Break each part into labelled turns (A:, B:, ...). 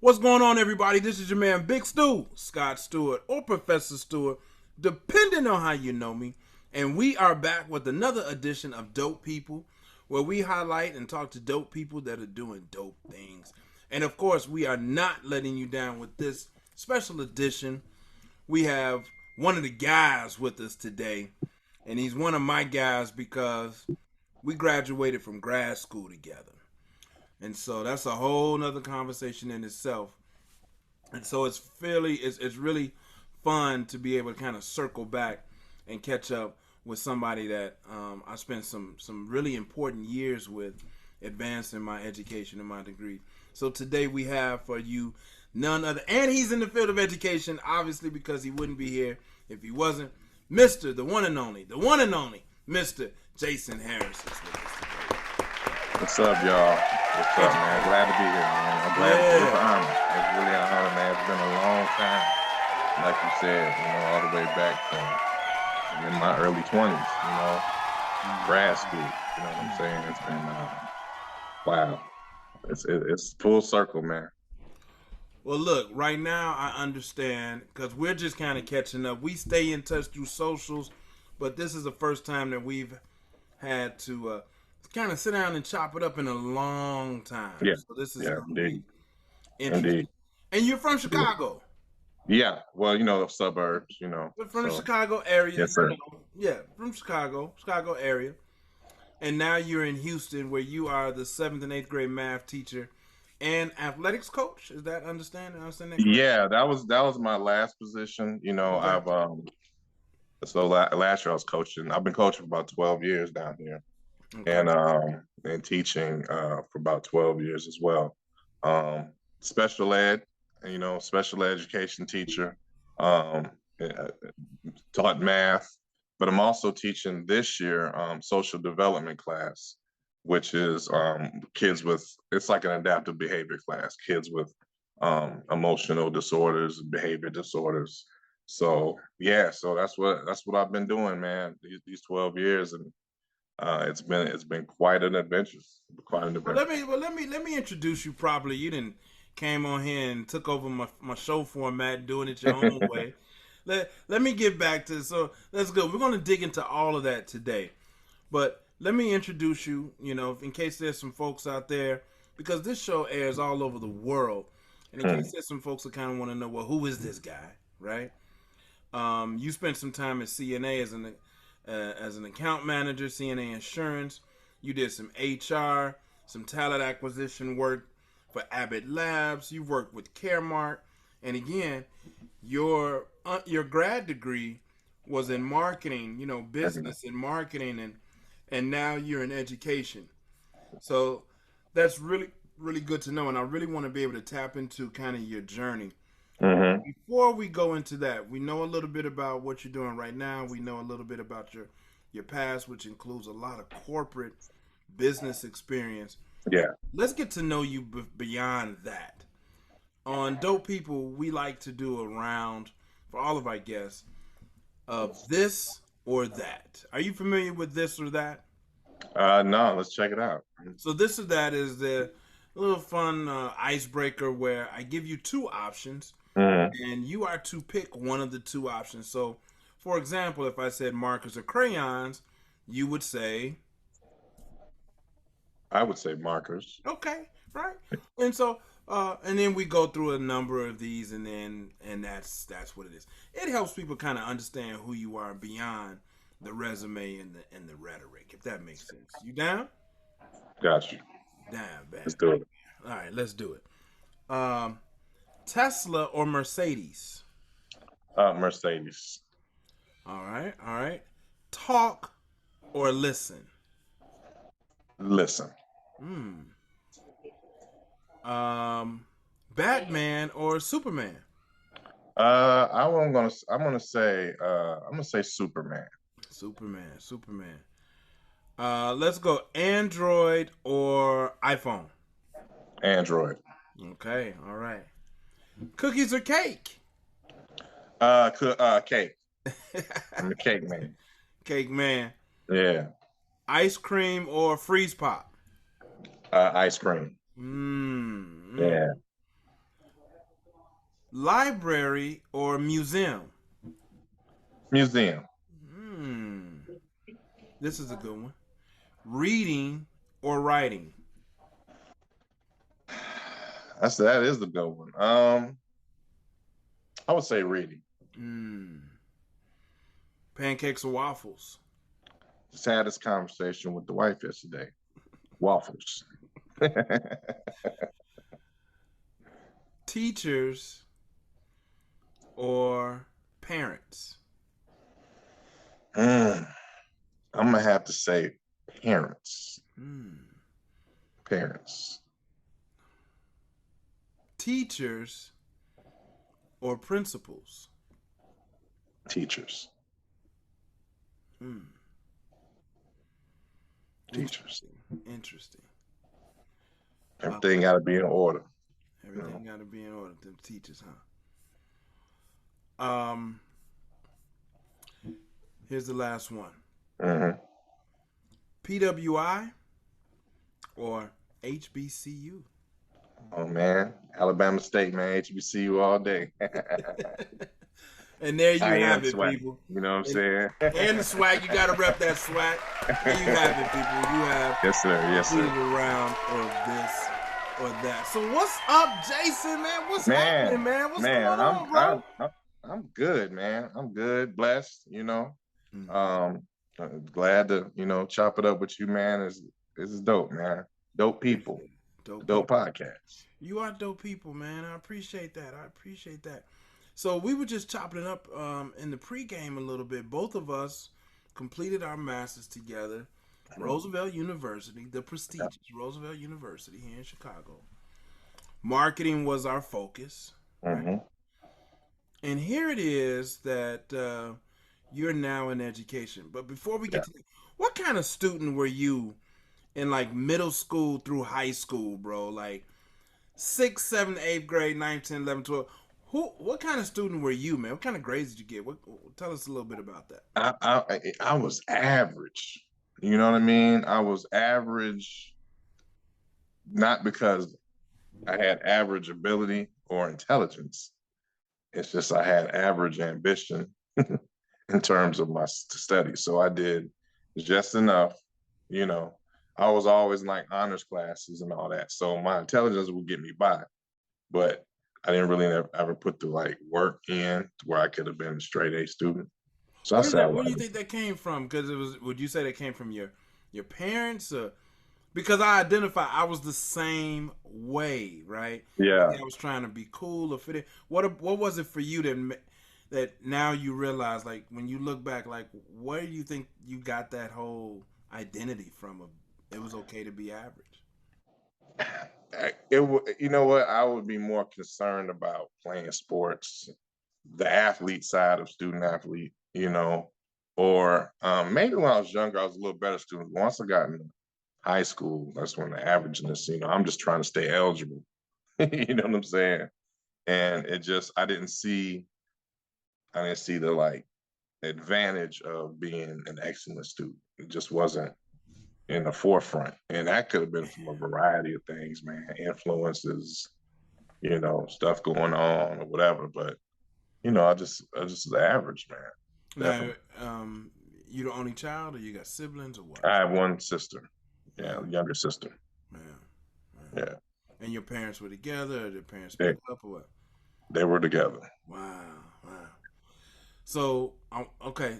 A: What's going on, everybody? This is your man, Big Stu, Scott Stewart, or Professor Stewart, depending on how you know me. And we are back with another edition of Dope People, where we highlight and talk to dope people that are doing dope things. And of course, we are not letting you down with this special edition. We have one of the guys with us today, and he's one of my guys because we graduated from grad school together. And so that's a whole nother conversation in itself. And so it's really fun to be able to kind of circle back and catch up with somebody that I spent some really important years with, advancing my education and my degree. So today we have for you none other, and he's in the field of education, obviously, because he wouldn't be here if he wasn't. Mr. The one and only Mr. Jason Harris is with us today.
B: What's up, y'all? What's up, man? Glad to be here, man. I'm glad to be here. It's really an honor, man. It's been a long time, like you said, all the way back from in my early 20s, grad school. You know what I'm saying? It's been, wow. It's full circle, man.
A: Well, look, right now I understand because we're just kind of catching up. We stay in touch through socials, but this is the first time that we've had to kind of sit down and chop it up in a long time.
B: Yeah.
A: So this is
B: indeed.
A: interesting.
B: Indeed.
A: And you're from Chicago.
B: Yeah. Well, the suburbs,
A: We're from the Chicago area.
B: Yes, sir.
A: Yeah, from Chicago area. And now you're in Houston, where you are the 7th and 8th grade math teacher and athletics coach. Is that understand that correct?
B: Yeah, that was my last position.
A: Okay.
B: So last year I was coaching. I've been coaching for about 12 years down here.
A: Okay.
B: And teaching for about 12 years as well. Special ed, special education teacher, taught math, but I'm also teaching this year social development class, which is kids with, it's like an adaptive behavior class, kids with emotional disorders, behavior disorders. So yeah, so that's what I've been doing, man, these 12 years, and it's been quite an adventure. Quite an adventure.
A: Let me introduce you properly. You didn't came on here and took over my show format, doing it your own way. Let me get back to, so that's good. We're going to dig into all of that today, but let me introduce you. In case there's some folks out there, because this show airs all over the world, and in case there's some folks that kind of want to know, well, who is this guy, right? You spent some time at CNA as an account manager, CNA Insurance. You did some HR, some talent acquisition work for Abbott Labs. You worked with Caremark, and again, your grad degree was in marketing, business and marketing, and now you're in education. So that's really good to know, and I really want to be able to tap into kind of your journey.
B: Mm-hmm.
A: Before we go into that, we know a little bit about what you're doing right now. We know a little bit about your past, which includes a lot of corporate business experience.
B: Yeah.
A: Let's get to know you beyond that. On Dope People, we like to do a round for all of our guests of this or that. Are you familiar with this or that?
B: No, let's check it out.
A: So this or that is the little fun icebreaker where I give you two options, and you are to pick one of the two options. So, for example, if I said markers or crayons, you would say,
B: I would say markers.
A: okay, right? And so, and then we go through a number of these, and that's what it is. It helps people kind of understand who you are beyond the resume and the rhetoric, if that makes sense. You down?
B: Got you.
A: Down, man.
B: Let's do it.
A: All right, let's do it. Tesla or Mercedes?
B: Mercedes.
A: All right. Talk or listen?
B: Listen.
A: Batman or Superman?
B: I'm gonna say Superman.
A: Superman. Let's go Android or iPhone?
B: Android.
A: Okay, all right. Cookies or cake?
B: Cake. I'm a cake man.
A: Cake man.
B: Yeah.
A: Ice cream or freeze pop?
B: Ice cream.
A: Mm.
B: Yeah.
A: Library or museum?
B: Museum.
A: Hmm. This is a good one. Reading or writing?
B: That is the good one. I would say reading.
A: Hmm. Pancakes or waffles?
B: Just had this conversation with the wife yesterday. Waffles.
A: Teachers or parents?
B: Mm, I'm gonna have to say parents.
A: Hmm.
B: Parents.
A: Teachers or principals?
B: Teachers.
A: Hmm.
B: Teachers.
A: Interesting. Interesting.
B: Everything got to be in order. You
A: Everything
B: know.
A: got to be in order. Them teachers, huh? Here's the last one.
B: Hmm.
A: PWI or HBCU?
B: Oh man, Alabama State, man, HBCU all day.
A: And there you
B: I am
A: have it,
B: swag.
A: people.
B: You know what I'm
A: And,
B: saying?
A: and the swag, you got to rep that swag. There you have it, people. You have
B: Yes, sir. Yes,
A: completed
B: sir.
A: a round of this or that. So what's up, Jason, man? What's happening,
B: Man,
A: man? What's
B: man,
A: going on, bro?
B: I'm good, man. I'm good, blessed.
A: Mm-hmm.
B: Um, glad to chop it up with you, man. This is dope, man. Dope people,
A: Appreciate it. Dope
B: dope
A: people.
B: podcast.
A: You are dope people, man. I appreciate that. I appreciate that. So we were just chopping it up in the pregame a little bit. Both of us completed our masters together. Roosevelt University, the prestigious Roosevelt University here in Chicago. Marketing was our focus, right?
B: Mm-hmm.
A: And here it is that you're now in education. But before we
B: Yeah.
A: get to that, what kind of student were you in like middle school through high school, bro? Like sixth, seventh, eighth grade, ninth, 10, 11, 12. What kind of student were you, man? What kind of grades did you get? Tell us a little bit about that.
B: I was average. You know what I mean? I was average, not because I had average ability or intelligence. It's just I had average ambition in terms of my studies. So I did just enough, you know. I was always in like honors classes and all that. So my intelligence would get me by, but I didn't really ever put the like work in to where I could have been a straight A student. So I
A: Where did
B: said,
A: that? Where do you think that came from? Because it was. Would you say that came from your parents? Because I identify I was the same way, right? I
B: yeah,
A: think I was trying to be cool or fit in. What was it for you that now you realize, like when you look back, like where do you think you got that whole identity from? Of it was okay to be average.
B: you know what? I would be more concerned about playing sports, the athlete side of student athlete, or maybe when I was younger, I was a little better student. Once I got into high school, that's when the averageness, I'm just trying to stay eligible. You know what I'm saying? And it just, I didn't see the like advantage of being an excellent student. It just wasn't in the forefront. And that could have been from a variety of things, man, influences, stuff going on or whatever. But I just was average, man.
A: Now,
B: Definitely.
A: you the only child, or you got siblings, or what?
B: I have one sister. Yeah,
A: Man,
B: younger sister.
A: man, man.
B: Yeah.
A: And your parents were together, or did parents
B: They
A: split up, or what?
B: they were together.
A: Wow, wow. So, okay,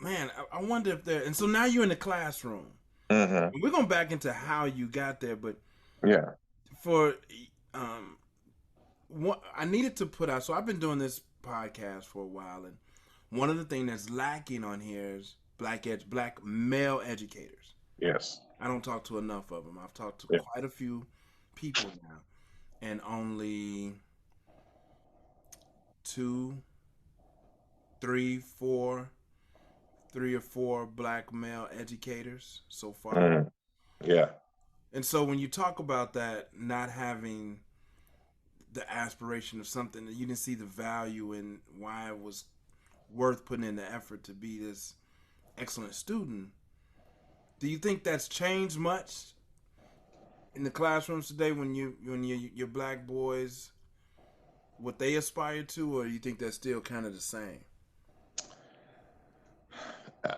A: man, I wonder if there. And so now you're in the classroom.
B: Hmm.
A: We're going back into how you got there, but
B: Yeah.
A: for um, what I needed to put out. So I've been doing this podcast for a while, and one of the things that's lacking on here is black male educators.
B: Yes.
A: I don't talk to enough of them. I've talked to
B: Yeah.
A: quite a few people now, and only two, three, four, three or four black male educators so far.
B: Mm. Yeah.
A: And so when you talk about that, not having the aspiration of something that you didn't see the value in why it was worth putting in the effort to be this excellent student, do you think that's changed much in the classrooms today when your black boys what they aspire to, or you think that's still kind of the same?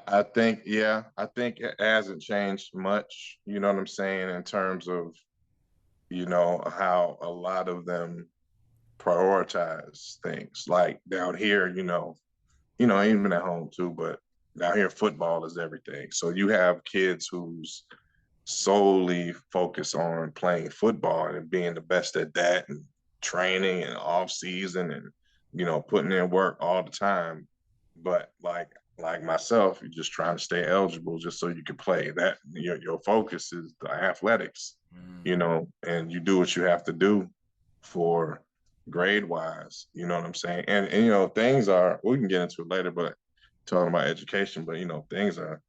B: I think, yeah, I think it hasn't changed much, you know what I'm saying, in terms of, how a lot of them prioritize things. Like down here, even at home too, but down here football is everything. So you have kids who's solely focus on playing football and being the best at that and training and off season and putting in work all the time. But like myself, you're just trying to stay eligible just so you can play. That your focus is the athletics,
A: Mm.
B: and you do what you have to do for grade wise, you know what I'm saying? And things are, we can get into it later, but talking about education, but things are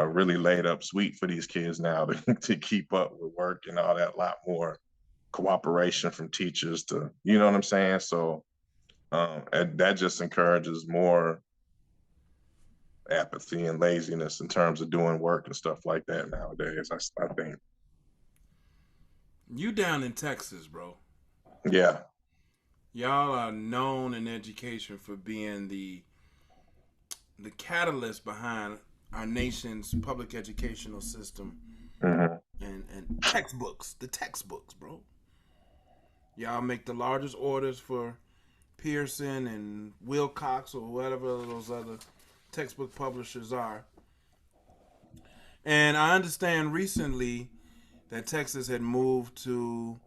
B: really laid up sweet for these kids now to keep up with work and all that. A lot more cooperation from teachers to, you know what I'm saying? So and that just encourages more apathy and laziness in terms of doing work and stuff like that nowadays. I think.
A: You down in Texas, bro.
B: Yeah.
A: Y'all are known in education for being the catalyst behind our nation's public educational system
B: Hmm.
A: and textbooks. The textbooks, bro. Y'all make the largest orders for Pearson and Wilcox or whatever those other textbook publishers are. And I understand recently that Texas had moved to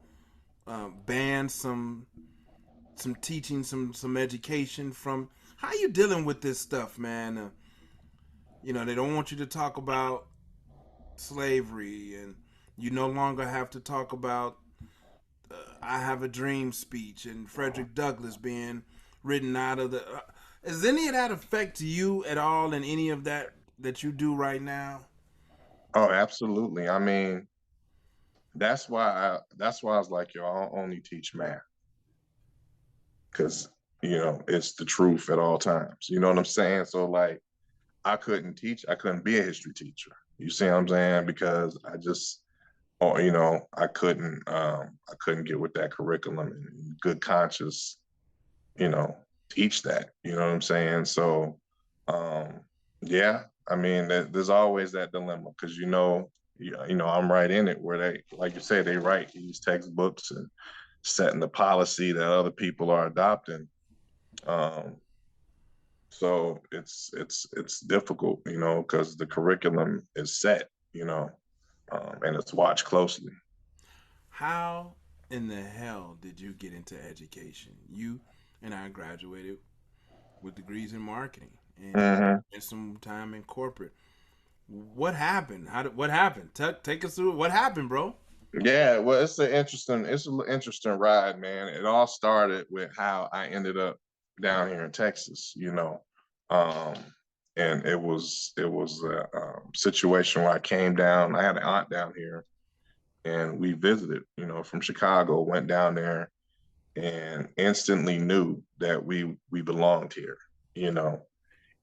A: ban some teaching, some education from. How you dealing with this stuff, man? They don't want you to talk about slavery, and you no longer have to talk about "I Have a Dream" speech and Frederick Douglass being written out of the. Does any of that affect you at all in any of that you do right now?
B: Oh, absolutely. I mean, that's why I was like, yo, I'll only teach math because it's the truth at all times. You know what I'm saying? So like I couldn't be a history teacher. You see what I'm saying? Because I just, or I couldn't get with that curriculum and good conscious, you know, teach that. You know what I'm saying? So, um, yeah, I mean, there's always that dilemma because I'm right in it where they, like you say, they write these textbooks and setting the policy that other people are adopting. Um, so it's difficult, because the curriculum is set, and it's watched closely.
A: How in the hell did you get into education? You and I graduated with degrees in marketing, and you
B: Hmm.
A: spent some time in corporate. What happened? What happened? Take us through it. What happened, bro?
B: Yeah, well, it's an interesting ride, man. It all started with how I ended up down here in Texas, um, and it was a situation where I came down. I had an aunt down here, and we visited, from Chicago. Went down there and instantly knew that we belonged here, you know.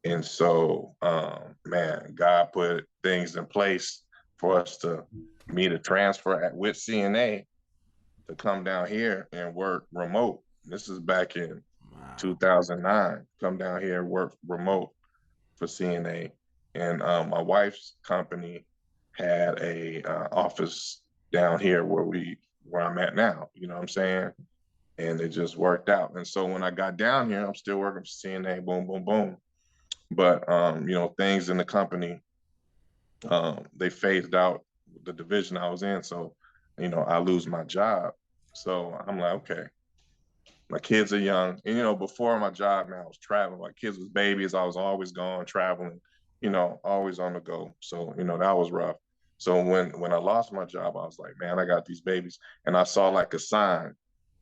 B: And so, man, God put things in place for us to meet a transfer with CNA to come down here and work remote. This is back in
A: Wow.
B: 2009. Come down here, work remote for CNA, and my wife's company had a office down here where I'm at now. You know what I'm saying? And it just worked out. And so when I got down here, I'm still working for CNA. Boom, boom, boom. But things in the company, they phased out the division I was in, so I lose my job. So I'm like, okay, my kids are young, and before my job, man, I was traveling. My kids was babies. I was always gone traveling, always on the go. So that was rough. So when I lost my job, I was like, man, I got these babies, and I saw like a sign.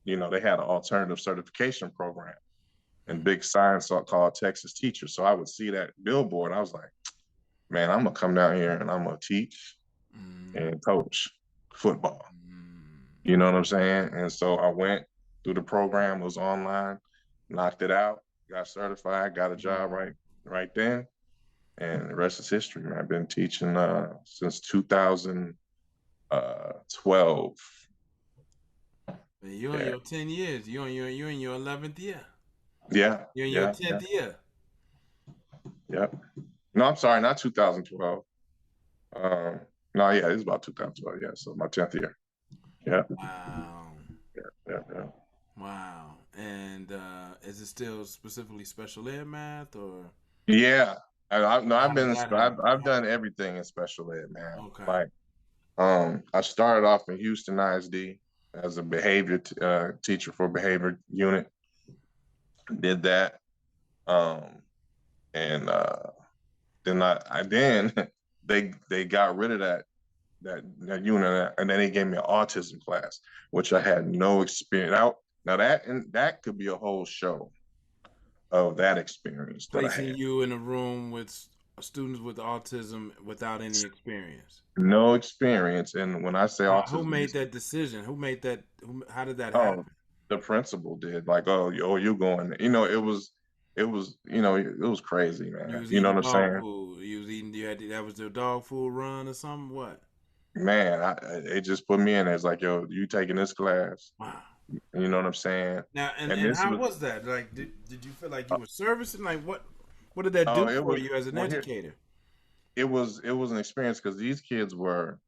B: They had an alternative certification program and big sign called Texas Teacher. So I would see that billboard. I was like, man, I'm gonna come down here and I'm gonna teach
A: Mm,
B: and coach football.
A: mm,
B: You know what I'm saying? And so I went through the program, was online, knocked it out, got certified, got a job
A: mm.
B: right then, and the rest is history, man. I've been teaching since 2012.
A: And you're in
B: Yeah,
A: your 10 years. You're in your 11th year.
B: yeah,
A: You're in your
B: yeah, yeah,
A: 10th year.
B: yeah. No, I'm sorry, not 2012. Um, no, yeah, it's about 2012. Yeah, so my 10th year. Yeah,
A: Wow.
B: yeah, yeah.
A: Wow. And is it still specifically special ed math or
B: Yeah, no,
A: how did that happen?
B: I've done everything in special ed, man.
A: Okay.
B: Like, I started off in Houston ISD as a behavior teacher for behavior unit. Did that, um, and then I then they got rid of that unit, and then they gave me an autism class, which I had no experience. Now that could be a whole show of that experience that I
A: Placing
B: had.
A: you in a room with students with autism without any experience.
B: No experience, and when I say
A: Who
B: autism,
A: made that decision? Who made that? How did that
B: oh,
A: happen?
B: the principal did like, you going? It was crazy,
A: You
B: man.
A: was
B: You know
A: eating
B: what I'm
A: dog
B: saying?
A: food. You was eating. You had that was the dog food run or something. What?
B: Man, it just put me in there. It's like, yo, you taking this class?
A: Wow.
B: You know what I'm saying?
A: Now
B: And
A: and
B: this
A: how
B: was,
A: was that? Like, did you feel like you were servicing? Like, what did that
B: oh,
A: do
B: it
A: for
B: was
A: you as an
B: well here.
A: educator?
B: It was an experience because these kids were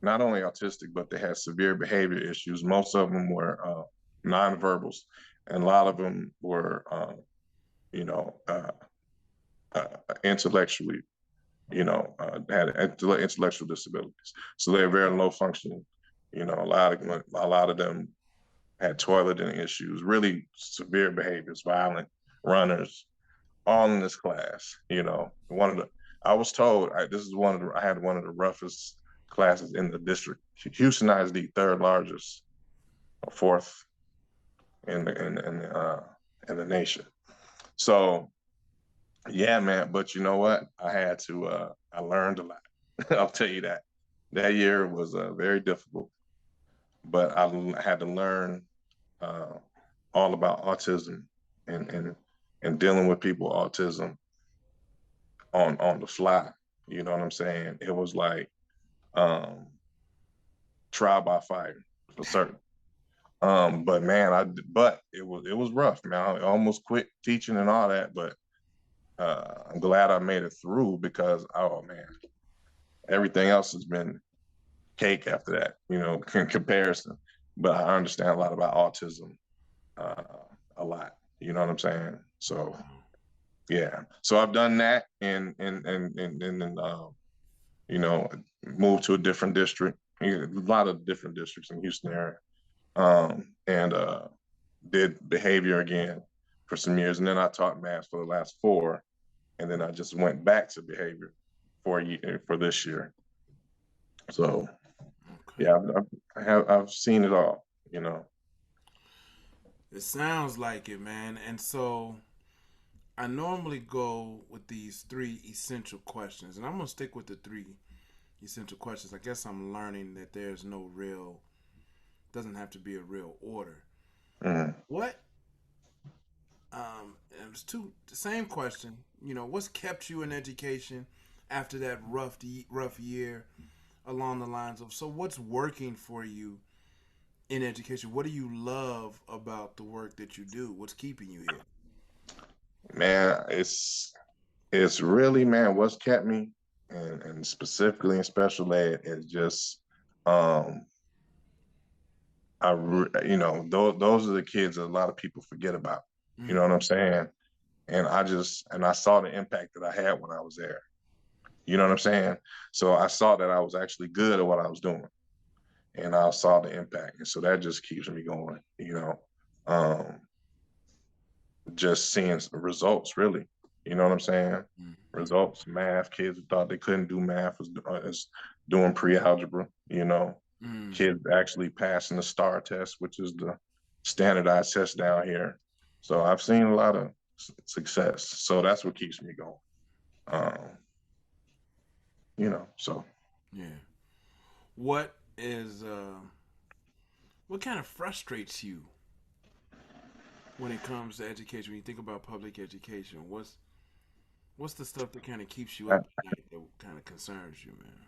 B: not only autistic, but they had severe behavior issues. Most of them were nonverbals, and a lot of them were, you know, intellectually, had intellectual disabilities. So they're very low functioning. A lot of them had toileting issues, really severe behaviors, violent runners, all in this class. I was told I had one of the roughest classes in the district. Houston is the third largest, or fourth in the nation. So yeah, man. But you know what? I learned a lot. I'll tell you that. That year was very difficult, but had to learn uh, all about autism and dealing with people with autism on the fly. You know what I'm saying? It was like um, trial by fire for certain. But man, but it was rough, man. I almost quit teaching and all that, but I'm glad I made it through because, oh man, everything else has been cake after that, in comparison. But I understand a lot about autism, uh, a lot. You know what I'm saying? So yeah, so I've done that and you know moved to a different district, a lot of different districts in Houston area, and did behavior again for some years, and then I taught math for the last 4, and then I just went back to behavior for a year, for this year. So
A: Okay.
B: yeah, I've seen it all, you know.
A: It sounds like it, man. And so I normally go with these three essential questions, and I'm gonna stick with the three essential questions. I guess I'm learning that there's no real, doesn't have to be a real order.
B: Mhm.
A: What? It was the same question. What's kept you in education after that rough year? Along the lines of, so what's working for you in education? What do you love about the work that you do? What's keeping you here?
B: Man, it's really, man, what's kept me, and specifically in special ed, is just um those are the kids that a lot of people forget about. You know
A: Mm,
B: what I'm saying? And I saw the impact that I had when I was there. You know what I'm saying? So I saw that I was actually good at what I was doing, and I saw the impact, and so that just keeps me going. Um, just seeing results, really. You know what I'm saying?
A: mm, mm,
B: Results, math. Kids who thought they couldn't do math is doing pre-algebra.
A: mm.
B: Kids actually passing the STAR test, which is the standardized test down here. So I've seen a lot of success. So that's what keeps me going. Um, so
A: Yeah. What is what kind of frustrates you when it comes to education? When you think about public education, what's the stuff that kind of keeps you up
B: that,
A: at night that kind of concerns you, man?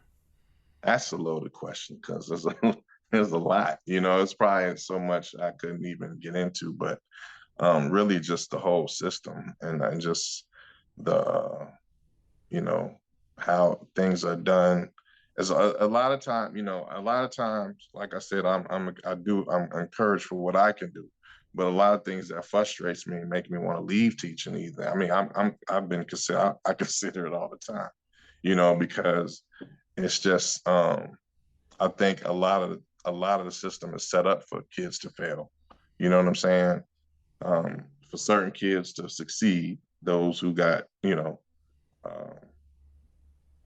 B: that's a loaded question because there's there's a lot. It's probably so much I couldn't even get into, but really just the whole system and just the you know, how things are done. As a lot of time, a lot of times, like I said, I'm encouraged for what I can do, but a lot of things that frustrates me and make me want to leave teaching either. I mean, I've been consider I consider it all the time, because it's just I think a lot of the system is set up for kids to fail. You know what I'm saying? For certain kids to succeed, those who got, uh,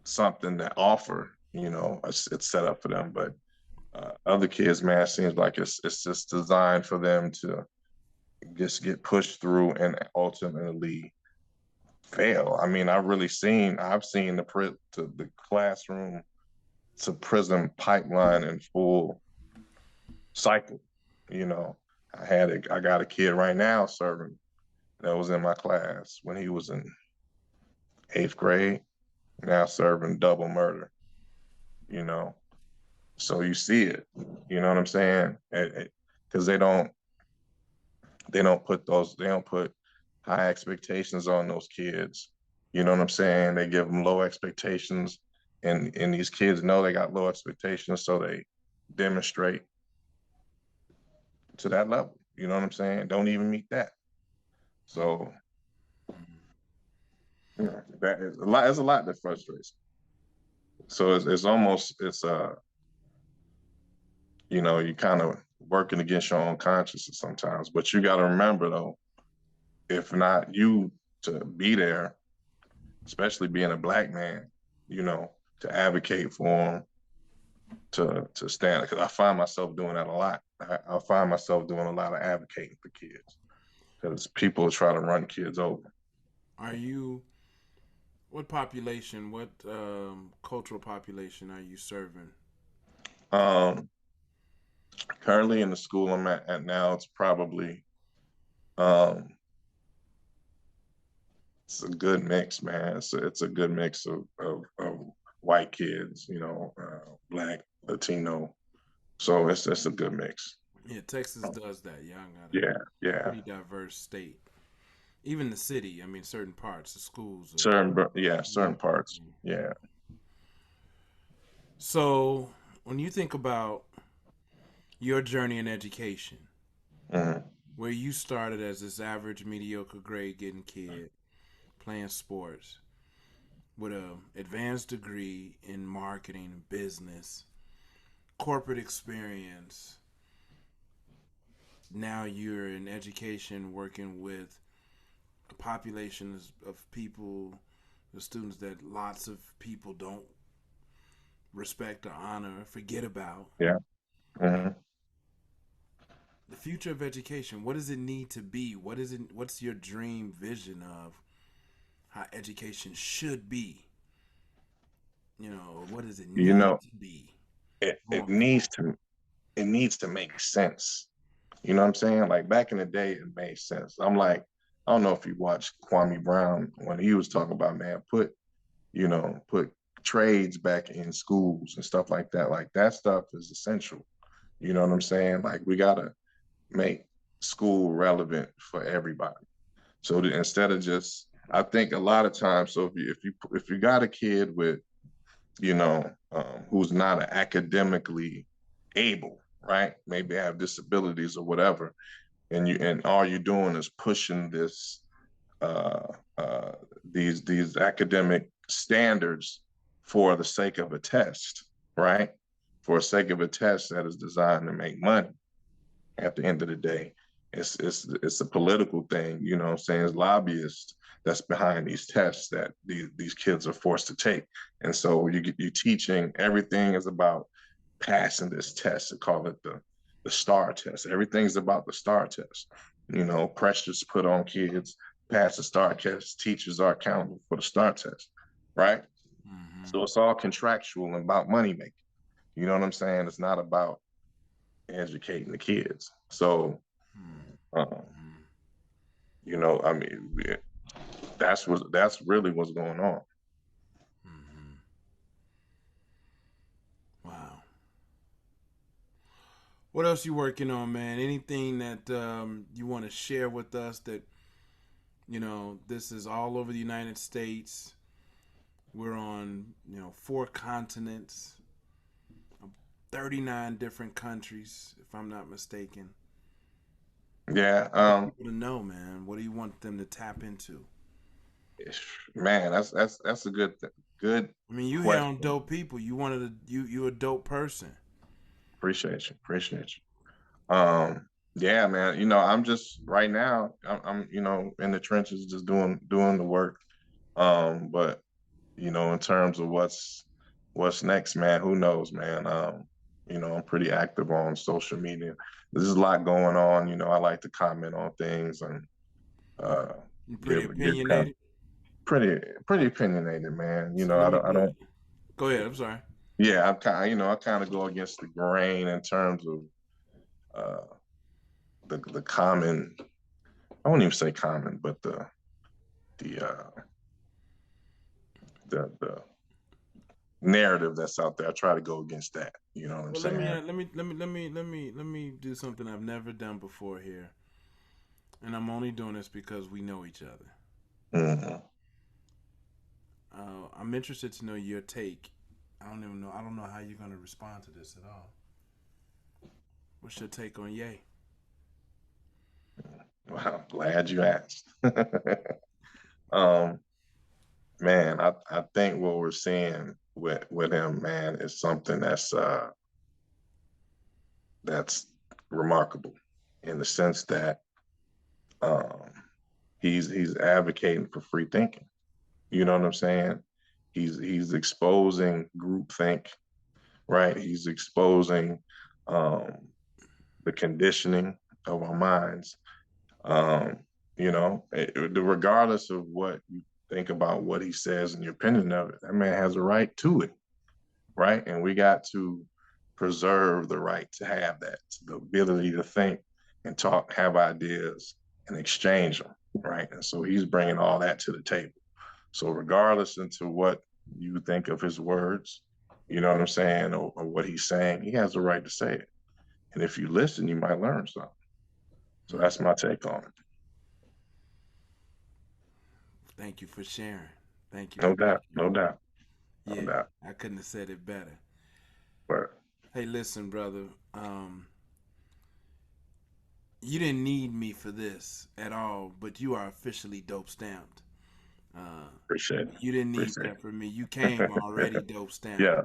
B: something that offer, it's set up for them. But other kids, man, it seems like it's just designed for them to just get pushed through and ultimately fail. I mean, I've seen the classroom to prison pipeline in full cycle. You know, I got a kid right now serving that was in my class when he was in 8th grade, now serving double murder. You know, So you see it, you know what I'm saying? Because they don't put high expectations on those kids. You know what I'm saying? They give them low expectations, and these kids know they got low expectations, so they demonstrate to that level. You know what I'm saying? Don't even meet that. So that is a lot. There's a lot that frustrates. So it's almost you kind of working against your own conscience sometimes. But you got to remember though, if not you to be there, especially being a black man, to advocate for them, to stand. Because I find myself doing that a lot. I find myself doing a lot of advocating for kids because people try to run kids over.
A: Are you what population? What cultural population are you serving?
B: Um, Currently in the school I'm at now, um, it's a good mix, man. It's a good mix of white kids, black, Latino. So it's a good mix.
A: Yeah, Texas does that. Y'all got a
B: Yeah, yeah.
A: pretty diverse state. Even the city. I mean, certain parts, the schools are.
B: Certain parts. Yeah.
A: So, when you think about your journey in education,
B: Hmm.
A: where you started as this average, mediocre grade getting kid playing sports with a advanced degree in marketing, business, corporate experience. Now you're in education working with a population of people, the students that lots of people don't respect or honor, forget about.
B: Yeah. Hmm.
A: The future of education, what does it need to be? What's your dream vision of how education should be? What does it
B: You
A: need
B: know,
A: to be
B: it, it
A: going
B: needs
A: forward?
B: to it needs to make sense. You know what I'm saying? Like back in the day, it made sense. I'm like, I don't know if you watched Kwame Brown when he was talking about, man, put trades back in schools and stuff like that. Like that stuff is essential. You know what I'm saying? Like we gotta make school relevant for everybody. So that instead of just, I think a lot of times, so if you got a kid with, who's not academically able, right? Maybe have disabilities or whatever, and all you're doing is pushing uh, uh, these academic standards for the sake of a test, right? For the sake of a test that is designed to make money at the end of the day. It's a political thing, you know what I'm saying? It's lobbyists that's behind these tests that these kids are forced to take. And so you teaching everything is about passing this test. They call it the STAR test. Everything's about the STAR test. Pressures put on kids, pass the STAR test, teachers are accountable for the STAR test, right?
A: Mm-hmm.
B: So it's all contractual and about money making. You know what I'm saying? It's not about educating the kids. So, uh,
A: Mm-hmm.
B: I mean, that's really what's going on.
A: Mm-hmm. Wow. What else you working on, man? Anything that you want to share with us? That this is all over the United States. We're on 4 continents, 39 different countries, if I'm not mistaken.
B: Yeah,
A: I want people to know, man. What do you want them to tap into?
B: man, that's a good
A: I mean, you here on
B: question.
A: dope people. You wanted to you a dope person.
B: Appreciate you. Yeah, man. I'm just right now. I'm in the trenches, just doing the work. But in terms of what's next, man, who knows, man. I'm pretty active on social media. There's a lot going on. I like to comment on things and uh,
A: You pretty
B: give kind of
A: opinionated.
B: pretty opinionated, man.
A: So let me
B: I don't.
A: go ahead. I'm sorry.
B: Yeah, I kind of go against the grain in terms of uh, the common. I won't even say common, but the the narrative that's out there. I try to go against that. You know what I'm
A: Well, let me
B: saying?
A: let me do something I've never done before here, and I'm only doing this because we know each other.
B: Hmm.
A: I'm interested to know your take. I don't even know. I don't know how you're gonna respond to this at all. What's your take on Ye?
B: Well, I'm glad you asked. um, Man, I think what we're seeing with him, man, is something that's remarkable in the sense that um, he's advocating for free thinking. You know what I'm saying? He's exposing groupthink, right? He's exposing um, the conditioning of our minds. Um, regardless of what you think about what he says and your opinion of it, that man has a right to it, right? And we got to preserve the right to have that, the ability to think and talk, have ideas, and exchange them, right? And so he's bringing all that to the table. So regardless into what you think of his words, you know what I'm saying, or what he's saying, he has the right to say it. And if you listen, you might learn something. So
A: Hmm.
B: that's my take on it.
A: Thank you for sharing. Thank you
B: No
A: for
B: doubt, no
A: sharing.
B: doubt, no
A: Yeah,
B: doubt.
A: I couldn't have said it better.
B: But
A: Hey, listen, brother. You didn't need me for this at all, but you are officially dope stamped. Uh,
B: appreciate it.
A: you didn't need
B: Appreciate
A: that from me. You came already
B: it.
A: dope stamped.
B: Yeah,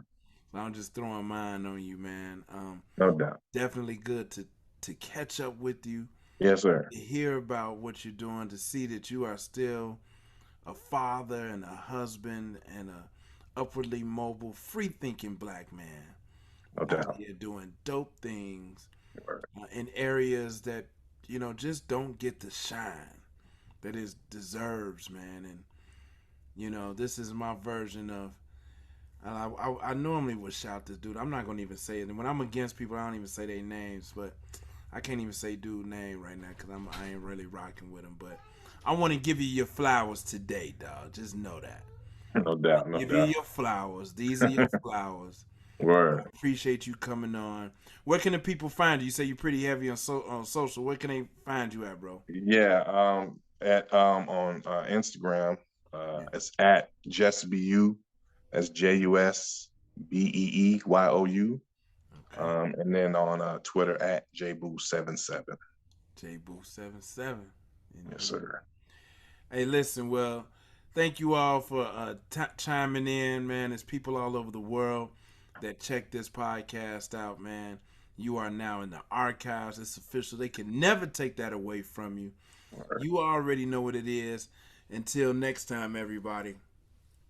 A: So I'm just throwing mine on you, man.
B: no doubt.
A: Definitely good to catch up with you,
B: Yes, sir.
A: to hear about what you're doing, to see that you are still a father and a husband and a upwardly mobile, free thinking black man
B: No
A: out
B: doubt.
A: here doing dope things in areas that just don't get the shine that it deserves, man. And this is my version of. I normally would shout this dude. I'm not gonna even say it. And when I'm against people, I don't even say their names. But I can't even say dude name right now because I ain't really rocking with him. But I want to give you your flowers today, dog. Just know that.
B: No doubt. No
A: Give you
B: doubt.
A: your flowers. These are your flowers.
B: Word.
A: Appreciate you coming on. Where can the people find you? You say you're pretty heavy on social. Where can they find you at, bro?
B: Yeah. At on Instagram,
A: Yeah.
B: it's at JustBeYou. That's JUSBEEYOU.
A: Okay.
B: And then on Twitter at JBoo77.
A: JBoo77.
B: Yes,
A: Indeed.
B: sir.
A: Hey, listen. Well, thank you all for chiming in, man. There's people all over the world that check this podcast out, man. You are now in the archives. It's official. They can never take that away from you.
B: Word.
A: You already know what it is. Until next time, everybody.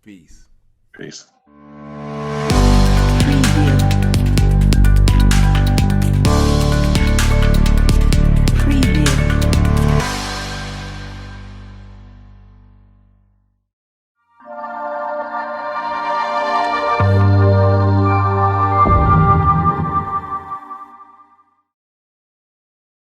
A: Peace.
B: Peace.